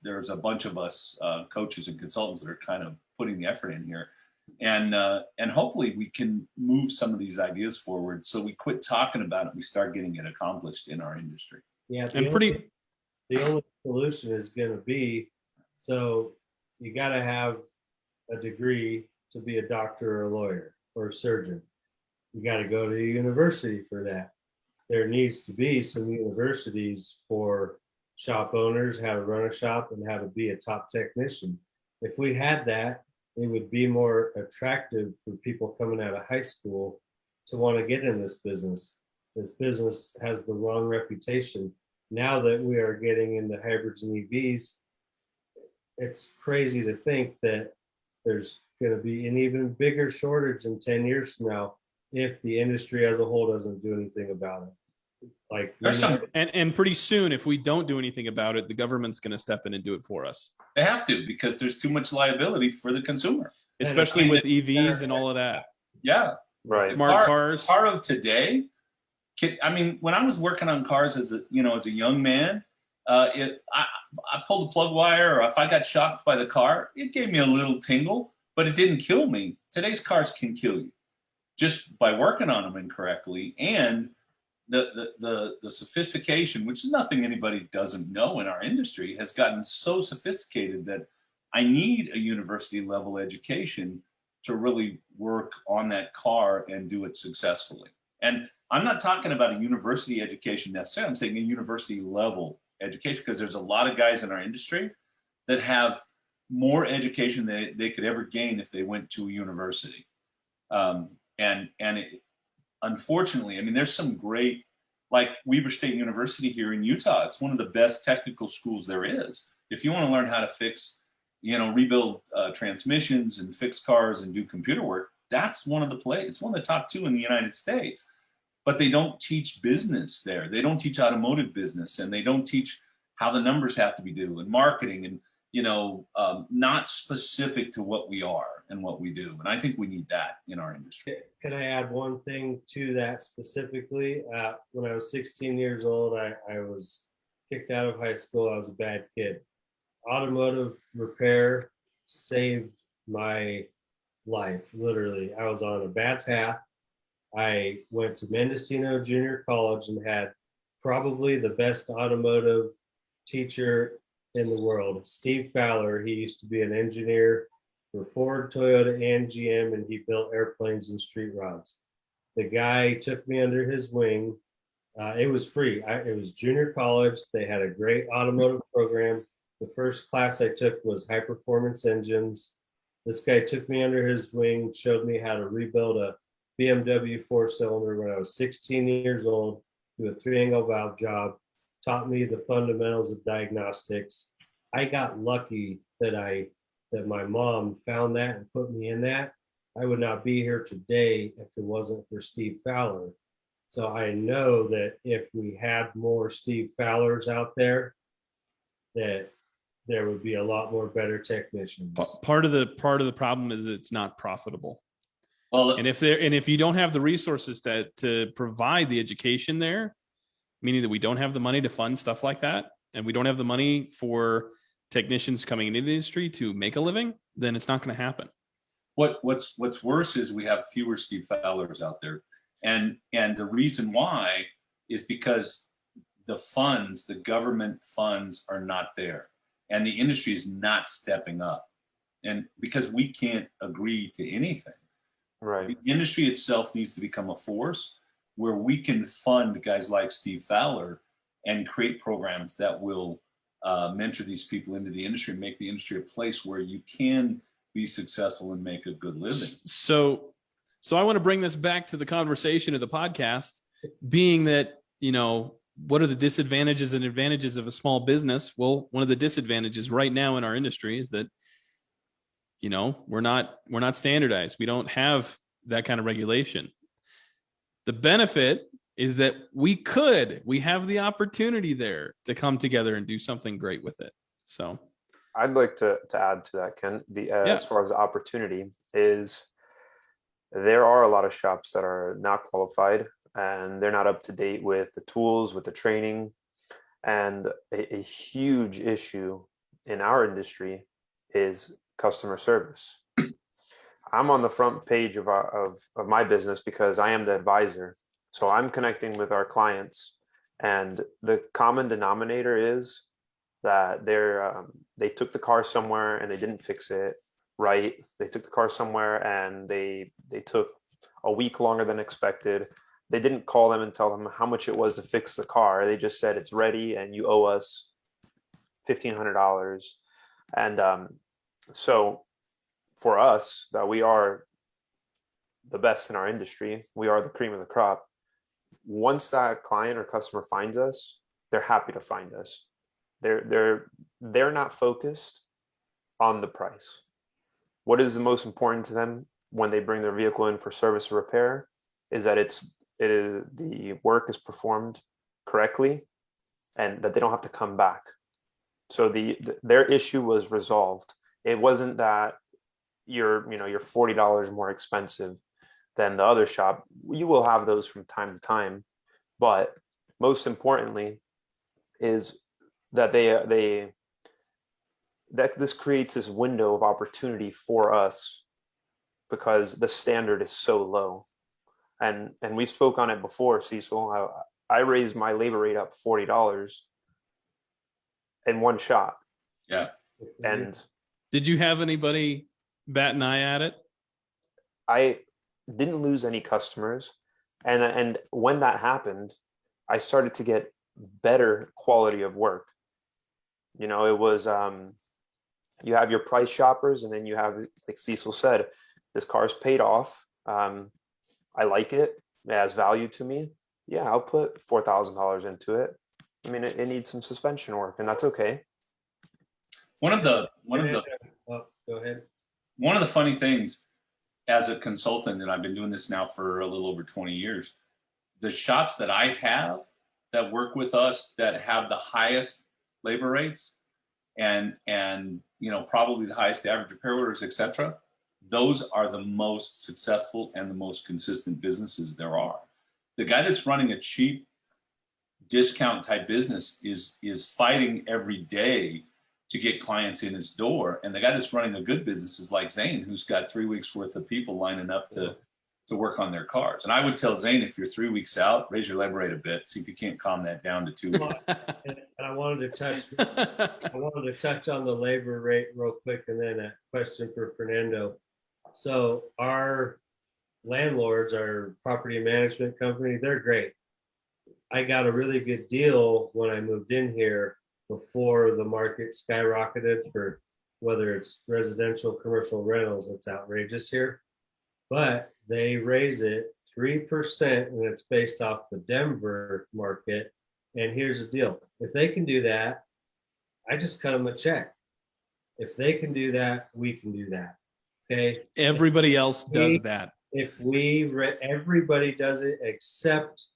There's a bunch of us coaches and consultants that are kind of putting the effort in here, and hopefully we can move some of these ideas forward so we quit talking about it, we start getting it accomplished in our industry. Yeah, the only solution is going to be, so you got to have a degree to be a doctor or a lawyer or a surgeon. You got to go to university for that. There needs to be some universities for shop owners, how to run a shop and how to be a top technician. If we had that, it would be more attractive for people coming out of high school to want to get in this business. This business has the wrong reputation. Now that we are getting into hybrids and EVs, it's crazy to think that there's going to be an even bigger shortage in 10 years from now if the industry as a whole doesn't do anything about it. Like, There's some, And pretty soon, if we don't do anything about it, the government's going to step in and do it for us, they have to, because there's too much liability for the consumer. especially with EVs and all of that. Yeah. Right. Smart cars. Car of today. I mean, when I was working on cars as a young man, I pulled a plug wire, or if I got shocked by the car, it gave me a little tingle, but it didn't kill me. Today's cars can kill you just by working on them incorrectly, and the sophistication, which is nothing anybody doesn't know in our industry, has gotten so sophisticated that I need a university level education to really work on that car and do it successfully. And I'm not talking about a university education necessarily. I'm saying a university level education, because there's a lot of guys in our industry that have more education than they could ever gain if they went to a university. Unfortunately, I mean, there's some great, like Weber State University here in Utah. It's one of the best technical schools there is. If you want to learn how to fix, rebuild transmissions and fix cars and do computer work, that's one of the it's one of the top 2 in the United States. But they don't teach business there. They don't teach automotive business, and they don't teach how the numbers have to be due, and marketing, and not specific to what we are and what we do. And I think we need that in our industry. Can I add one thing to that specifically? When I was 16 years old, I was kicked out of high school. I was a bad kid. Automotive repair saved my life, literally. I was on a bad path. I went to Mendocino Junior College and had probably the best automotive teacher in the world, Steve Fowler. He used to be an engineer for Ford, Toyota, and GM, and he built airplanes and street rods. The guy took me under his wing. It was free. It was junior college. They had a great automotive program. The first class I took was high performance engines. This guy took me under his wing, showed me how to rebuild a BMW 4-cylinder when I was 16 years old, do a 3-angle valve job, taught me the fundamentals of diagnostics. I got lucky that my mom found that and put me in that. I would not be here today if it wasn't for Steve Fowler. So I know that if we had more Steve Fowlers out there, that there would be a lot more better technicians. Part of the problem is it's not profitable. Well, And if you don't have the resources to provide the education there, meaning that we don't have the money to fund stuff like that, and we don't have the money for technicians coming into the industry to make a living, then it's not going to happen. What's worse is we have fewer Steve Fowlers out there, and the reason why is because the government funds are not there, and the industry is not stepping up, and because we can't agree to anything. Right. The industry itself needs to become a force where we can fund guys like Steve Fowler and create programs that will mentor these people into the industry and make the industry a place where you can be successful and make a good living. So I want to bring this back to the conversation of the podcast, being that, what are the disadvantages and advantages of a small business? Well, one of the disadvantages right now in our industry is that, we're not standardized. We don't have that kind of regulation. The benefit is that we have the opportunity there to come together and do something great with it. So I'd like to add to that, Ken. As far as the opportunity is, there are a lot of shops that are not qualified and they're not up to date with the tools, with the training, and a huge issue in our industry is customer service. I'm on the front page of my business because I am the advisor. So I'm connecting with our clients, and the common denominator is that they took the car somewhere and they didn't fix it right. They took the car somewhere and they took a week longer than expected. They didn't call them and tell them how much it was to fix the car. They just said it's ready and you owe us $1,500. And so for us that we are the best in our industry. We are the cream of the crop. Once that client or customer finds us, they're happy to find us. They're not focused on the price. What is the most important to them when they bring their vehicle in for service or repair is that the work is performed correctly and that they don't have to come back. So their issue was resolved. It wasn't that you're $40 more expensive than the other shop. You will have those from time to time, but most importantly is that that this creates this window of opportunity for us because the standard is so low. And we spoke on it before, Cecil. I raised my labor rate up $40 in one shop. Yeah. And did you have anybody bat an eye at it? I didn't lose any customers. And when that happened, I started to get better quality of work. It was, you have your price shoppers, and then you have, like Cecil said, this car's paid off. I like it. It has value to me. Yeah, I'll put $4,000 into it. I mean, it needs some suspension work, and that's okay. One of the go ahead. One of the funny things as a consultant, and I've been doing this now for a little over 20 years, the shops that I have that work with us that have the highest labor rates and probably the highest average repair orders, etc., those are the most successful and the most consistent businesses there are. The guy that's running a cheap discount type business is fighting every day to get clients in his door. And the guy that's running a good business is like Zane, who's got 3 weeks worth of people lining up to work on their cars. And I would tell Zane, if you're 3 weeks out, raise your labor rate a bit, see if you can't calm that down to 2 weeks. And I wanted to touch on the labor rate real quick, and then a question for Fernando. So our landlords, our property management company, they're great. I got a really good deal when I moved in here before the market skyrocketed for whether it's residential, commercial rentals. It's outrageous here, but they raise it 3%, and it's based off the Denver market. And here's the deal: if they can do that, I just cut them a check. If they can do that, we can do that. Okay. Everybody else does that. Everybody does it except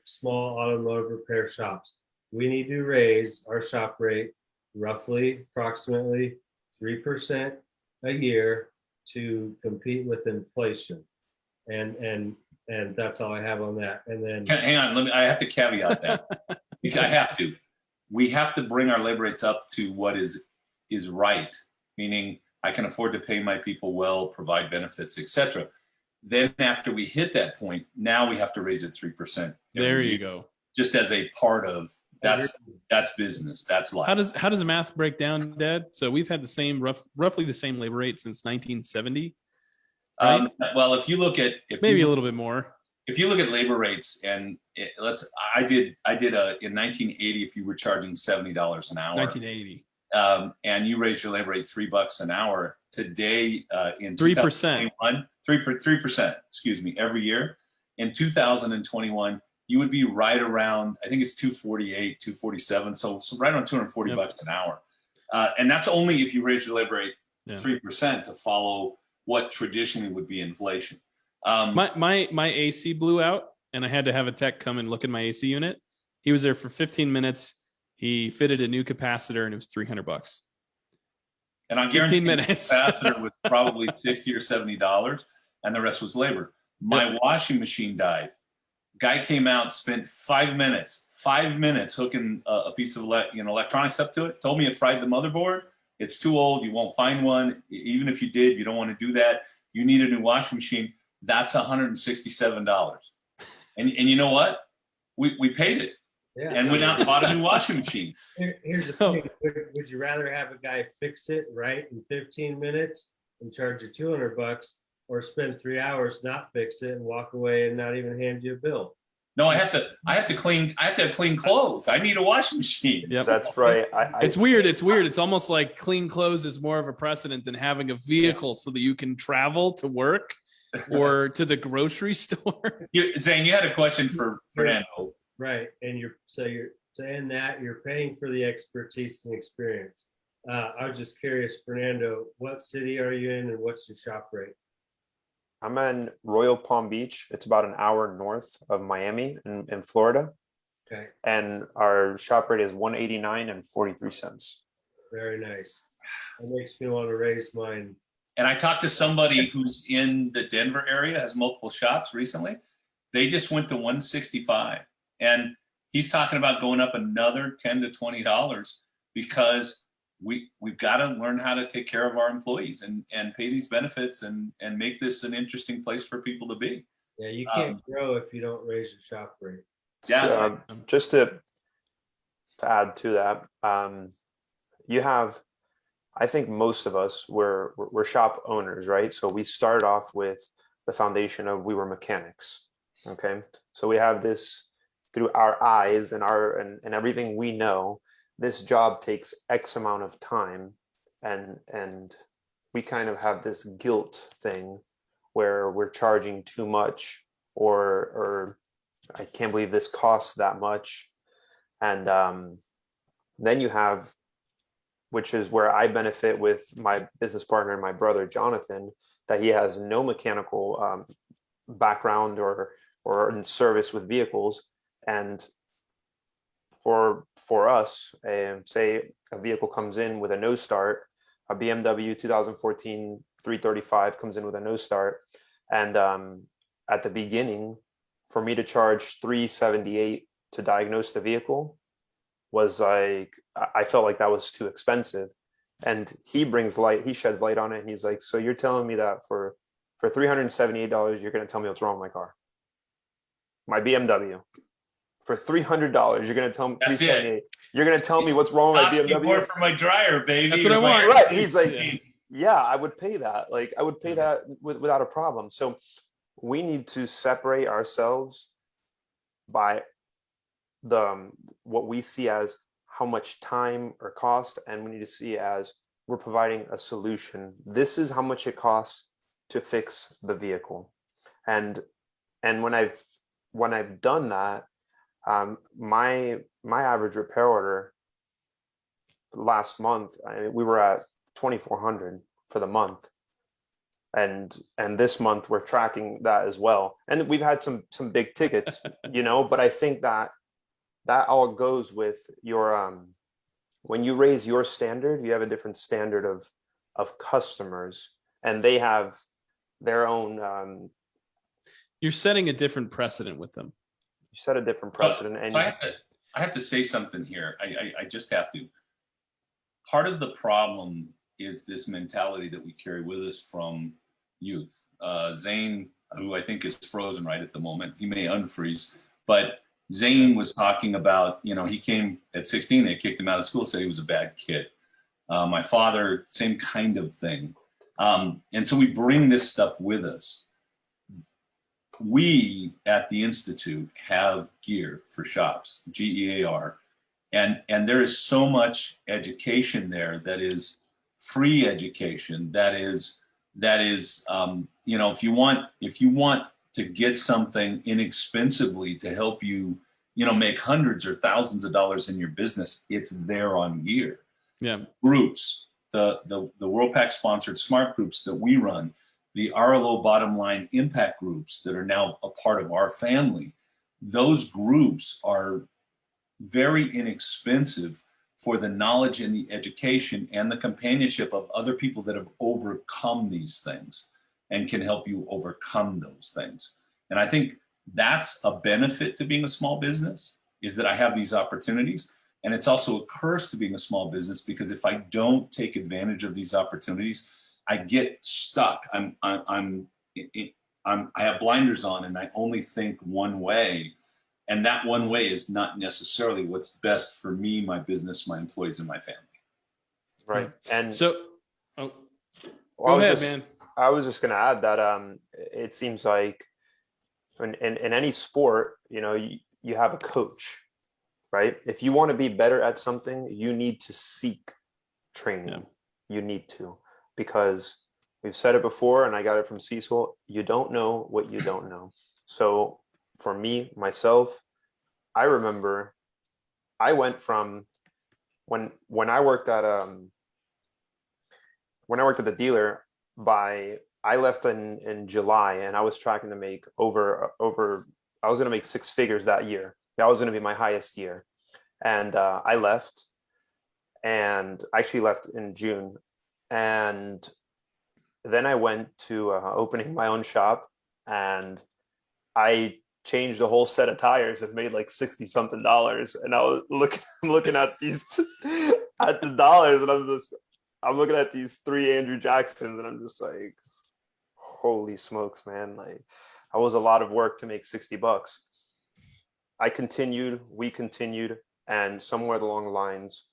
small automotive repair shops. We need to raise our shop rate approximately 3% a year to compete with inflation. And that's all I have on that. And then hang on, I have to caveat that. I have to. We have to bring our labor rates up to what is right, meaning I can afford to pay my people well, provide benefits, etc. Then after we hit that point, now we have to raise it 3%. There you go. Just as a part of that's business. That's life. How does the math break down, Dad? So we've had the same roughly the same labor rate since 1970. Right? Well, if you look at maybe a little bit more. If you look at labor rates, and I did in 1980, if you were charging $70 an hour, 1980, and you raise your labor rate $3 an hour today, in 3%, 3%, excuse me, every year. In 2021, you would be right around, I think it's 248, 247, so right around $240 an hour, and that's only if you raise your labor rate 3% to follow what traditionally would be inflation. My AC blew out, and I had to have a tech come and look at my AC unit. He was there for 15 minutes. He fitted a new capacitor, and it was $300. And I guarantee the minutes. capacitor was probably $60 or $70, and the rest was labor. My washing machine died. Guy came out, spent 5 minutes hooking a piece of electronics up to it. Told me it fried the motherboard. It's too old. You won't find one. Even if you did, you don't want to do that. You need a new washing machine. That's $167. And you know what? We paid it. Yeah. And went out and bought a new washing machine. Here's the thing. Would you rather have a guy fix it right in 15 minutes and charge you $200, or spend 3 hours not fix it and walk away and not even hand you a bill? No, I have to have clean clothes. I need a washing machine. Yep. That's right. It's weird. It's almost like clean clothes is more of a precedent than having a vehicle so that you can travel to work or to the grocery store. Zane, you had a question for Fernando. Right, and you're saying that you're paying for the expertise and experience. I was just curious, Fernando, what city are you in, and what's your shop rate? I'm in Royal Palm Beach. It's about an hour north of Miami in Florida. Okay, And our shop rate is $189 and 43 cents. very nice. That makes me want to raise mine. And I talked to somebody who's in the Denver area, has multiple shops recently. They just went to 165, and he's talking about going up another $10 to $20 because we've got to learn how to take care of our employees and pay these benefits and make this an interesting place for people to be. Yeah, you can't grow if you don't raise your shop rate. Yeah. So, just to add to that, you have, I think most of us we're shop owners, right? So we started off with the foundation of we were mechanics. Okay, so we have this through our eyes and and everything we know. This job takes X amount of time, and we kind of have this guilt thing where we're charging too much, or I can't believe this costs that much. And then you have, which is where I benefit with my business partner and my brother Jonathan, that he has no mechanical background or in service with vehicles. And for us, say a vehicle comes in with a no start, a BMW 2014 335 comes in with a no start, and at the beginning, for me to charge $378 to diagnose the vehicle was like, I felt like that was too expensive. And he sheds light on it, and he's like, so you're telling me that for $378 you're going to tell me what's wrong with my car, my BMW? For $300, you're going to tell me $378. You're going to tell me what's wrong with my BMW? More for my dryer, baby. That's what I want. Right. He's like, yeah, I would pay that. Like, I would pay that without a problem. So we need to separate ourselves by what we see as how much time or cost, and we need to see as we're providing a solution. This is how much it costs to fix the vehicle. And when I've done that, my average repair order last month, we were at 2,400 for the month, and this month we're tracking that as well. And we've had some big tickets, but I think that all goes with your when you raise your standard, you have a different standard of customers, and they have their own. You're setting a different precedent with them. You set a different precedent. And I have to say something here. I just have to. Part of the problem is this mentality that we carry with us from youth. Zane, who I think is frozen right at the moment, he may unfreeze, but Zane was talking about, he came at 16, they kicked him out of school, said he was a bad kid. My father, same kind of thing. And so we bring this stuff with us. We at the Institute have gear for shops, GEAR, and there is so much education there that is free education. That is, if you want to get something inexpensively to help you, make hundreds or thousands of dollars in your business, it's there on gear. Yeah. Groups, the WorldPAC sponsored smart groups that we run, the RLO bottom line impact groups that are now a part of our family, those groups are very inexpensive for the knowledge and the education and the companionship of other people that have overcome these things and can help you overcome those things. And I think that's a benefit to being a small business, is that I have these opportunities. And it's also a curse to being a small business, because if I don't take advantage of these opportunities, I get stuck. I have blinders on, and I only think one way, and that one way is not necessarily what's best for me, my business, my employees, and my family. Right. And so, go ahead, man. I was just going to add that it seems like in any sport, you have a coach, right? If you want to be better at something, you need to seek training. Yeah. You need to, because we've said it before, and I got it from Cecil, you don't know what you don't know. So for me, myself, I remember I went from when I worked at the dealer, I left in July, and I was tracking to make over I was going to make six figures that year. That was going to be my highest year. And I left, and I actually left in June. And then I went to opening my own shop, and I changed a whole set of tires and made like $60 something. And I was looking at these at the dollars, and I'm looking at these 3 Andrew Jacksons, and I'm just like, holy smokes, man. Like, that was a lot of work to make $60. We continued, and somewhere along the lines,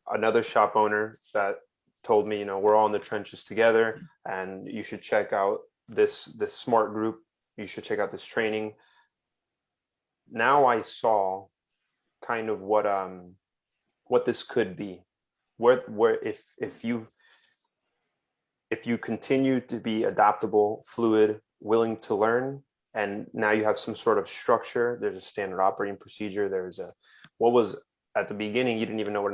another shop owner that told me, we're all in the trenches together, and you should check out this smart group. You should check out this training. Now I saw kind of what this could be. Where if you continue to be adaptable, fluid, willing to learn, and now you have some sort of structure. There's a standard operating procedure. There's what was at the beginning, you didn't even know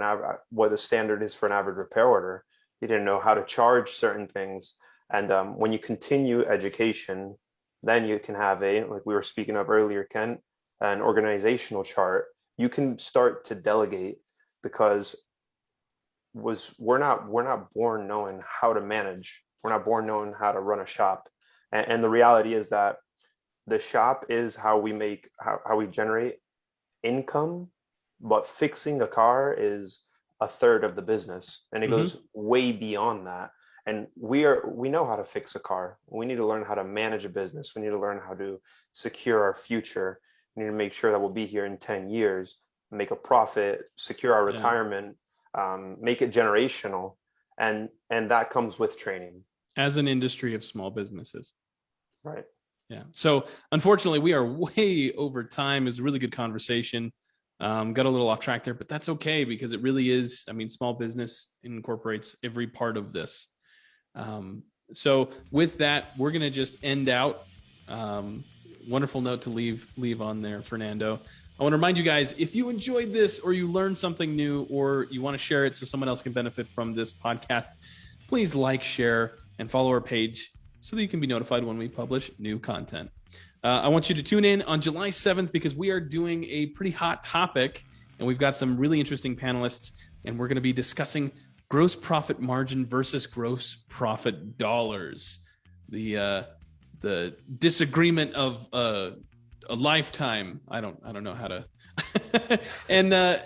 what the standard is for an average repair order. You didn't know how to charge certain things. And when you continue education, then you can have like we were speaking of earlier, Kent, an organizational chart. You can start to delegate, because we're not born knowing how to manage. We're not born knowing how to run a shop. And the reality is that the shop is how we generate income, but fixing a car is a third of the business, and it goes way beyond that. And we know how to fix a car. We need to learn how to manage a business. We need to learn how to secure our future. We need to make sure that we'll be here in 10 years, make a profit, secure our retirement, make it generational. And that comes with training. As an industry of small businesses. Right. Yeah. So unfortunately, we are way over time. It was a really good conversation. Got a little off track there, but that's okay, because it really is. Small business incorporates every part of this. So with that, we're going to just end out. Wonderful note to leave on there, Fernando. I want to remind you guys, if you enjoyed this, or you learned something new, or you want to share it so someone else can benefit from this podcast, please like, share, and follow our page so that you can be notified when we publish new content. I want you to tune in on July 7th, because we are doing a pretty hot topic, and we've got some really interesting panelists, and we're going to be discussing gross profit margin versus gross profit dollars. The disagreement of a lifetime. I don't know how to. And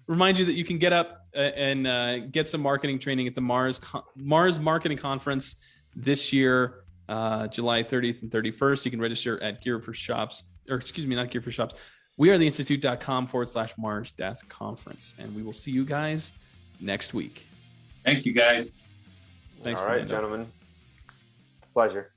remind you that you can get up and get some marketing training at the Mars Marketing Conference this year, July 30th and 31st. You can register at Gear for Shops, or excuse me, not Gear for Shops. wearetheinstitute.com/Mars-conference. And we will see you guys next week. Thank you, guys. Thanks. All right, gentlemen. Pleasure.